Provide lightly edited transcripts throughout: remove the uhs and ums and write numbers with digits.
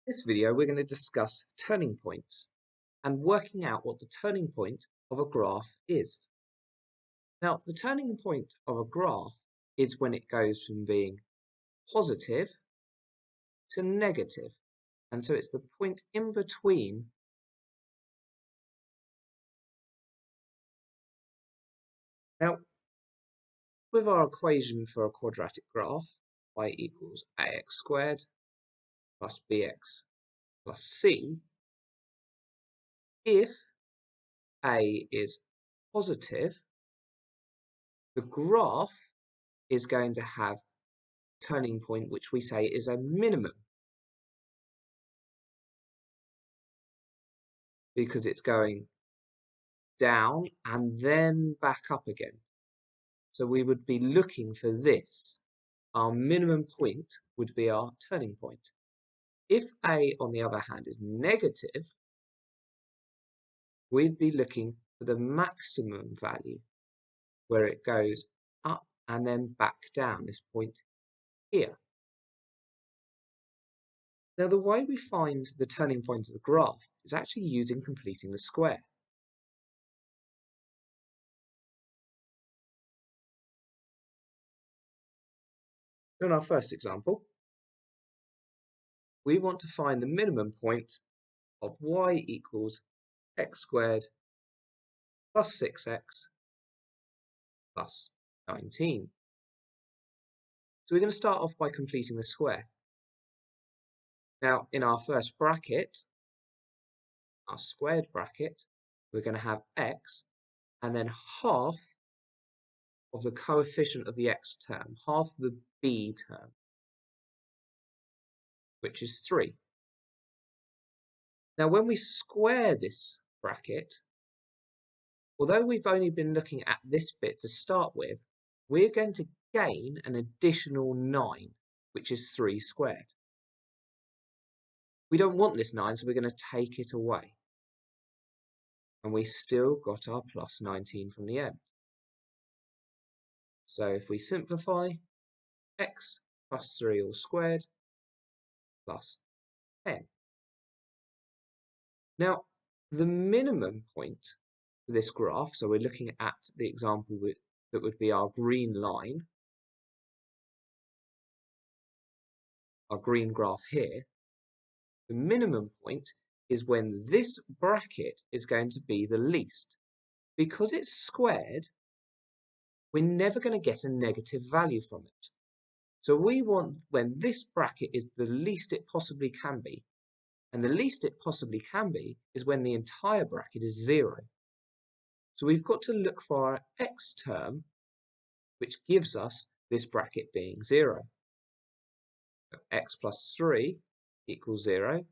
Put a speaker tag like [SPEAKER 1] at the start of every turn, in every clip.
[SPEAKER 1] In this video, we're going to discuss turning points and working out what the turning point of a graph is. Now, the turning point of a graph is when it goes from being positive to negative. And so it's the point in between. Now, with our equation for a quadratic graph, y equals ax squared plus bx plus c, if a is positive, the graph is going to have a turning point which we say is a minimum, because it's going down and then back up again. So we would be looking for this. Our minimum point would be our turning point. If A, on the other hand, is negative, we'd be looking for the maximum value, where it goes up and then back down, this point here. Now, the way we find the turning point of the graph is actually using completing the square. So in our first example, we want to find the minimum point of y equals x squared plus 6x plus 19. So we're going to start off by completing the square. Now, in our first bracket, our squared bracket, we're going to have x and then half of the coefficient of the x term, half the b term, which is 3. Now, when we square this bracket, although we've only been looking at this bit to start with, we're going to gain an additional 9, which is 3 squared. We don't want this 9, so we're going to take it away. And we still got our plus 19 from the end. So if we simplify, x plus 3 all squared plus 10. Now, the minimum point for this graph, so we're looking at the example that would be our green line, our green graph here. The minimum point is when this bracket is going to be the least. Because it's squared, we're never going to get a negative value from it. So we want when this bracket is the least it possibly can be. And the least it possibly can be is when the entire bracket is 0. So we've got to look for our x term, which gives us this bracket being 0. So x plus 3 equals 0.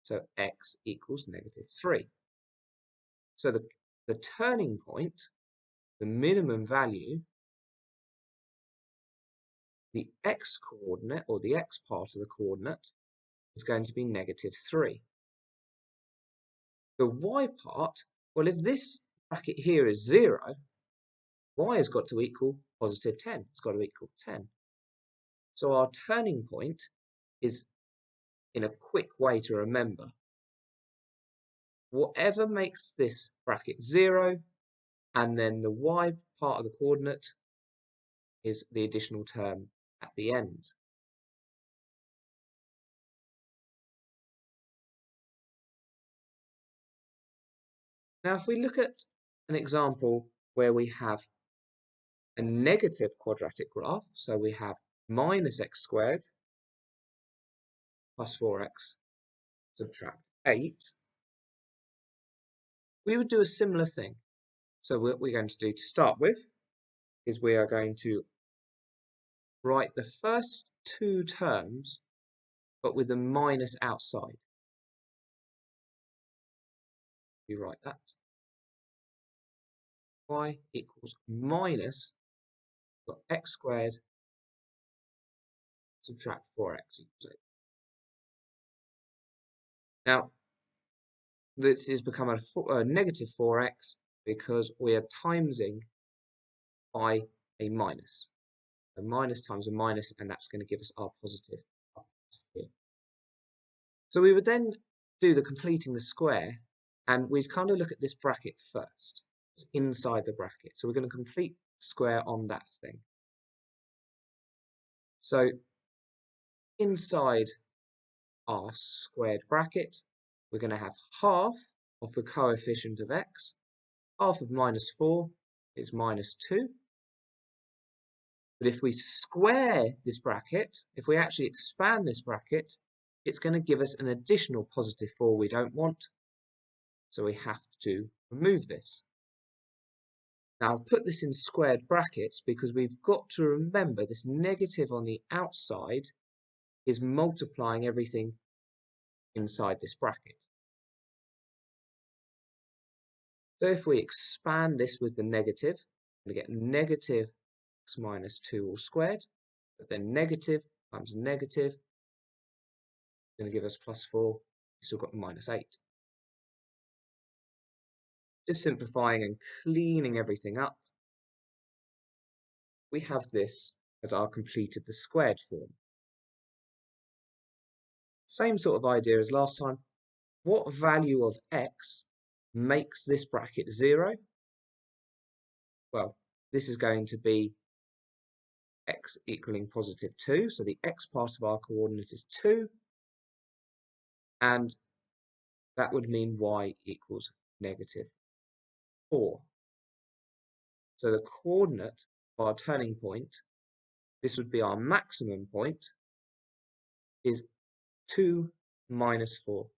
[SPEAKER 1] So x equals negative 3. So the turning point, the minimum value, the x coordinate, or the x part of the coordinate, is going to be negative 3. The y part, well, if this bracket here is 0, y has got to equal positive 10. It's got to equal 10. So our turning point is, in a quick way to remember, whatever makes this bracket 0, and then the y part of the coordinate is the additional term at the end. Now, if we look at an example where we have a negative quadratic graph, so we have minus x squared plus 4x subtract 8, we would do a similar thing. So what we're going to do to start with is we are going to write the first 2 terms, but with a minus outside. We write that. Y equals minus x squared subtract 4x equals 8. Now, this has become a negative 4x because we are timesing by a minus. A minus times a minus, and that's going to give us our positive here. So we would then do the completing the square, and we'd kind of look at this bracket first. It's inside the bracket. So we're going to complete the square on that thing. So inside our squared bracket, we're going to have half of the coefficient of x. Half of -4 is -2. But if we square this bracket, if we actually expand this bracket, it's going to give us an additional +4 we don't want. So we have to remove this. Now I'll put this in squared brackets because we've got to remember this negative on the outside is multiplying everything inside this bracket. So if we expand this with the negative, we're going to get negative x minus 2 all squared, but then negative times negative is going to give us +4. We've still got -8. Just simplifying and cleaning everything up, we have this as our completed the squared form. Same sort of idea as last time. What value of x makes this bracket 0? Well, this is going to be x equaling +2, so the x part of our coordinate is 2, and that would mean y equals -4. So the coordinate of our turning point, this would be our maximum point, is 2 - 4.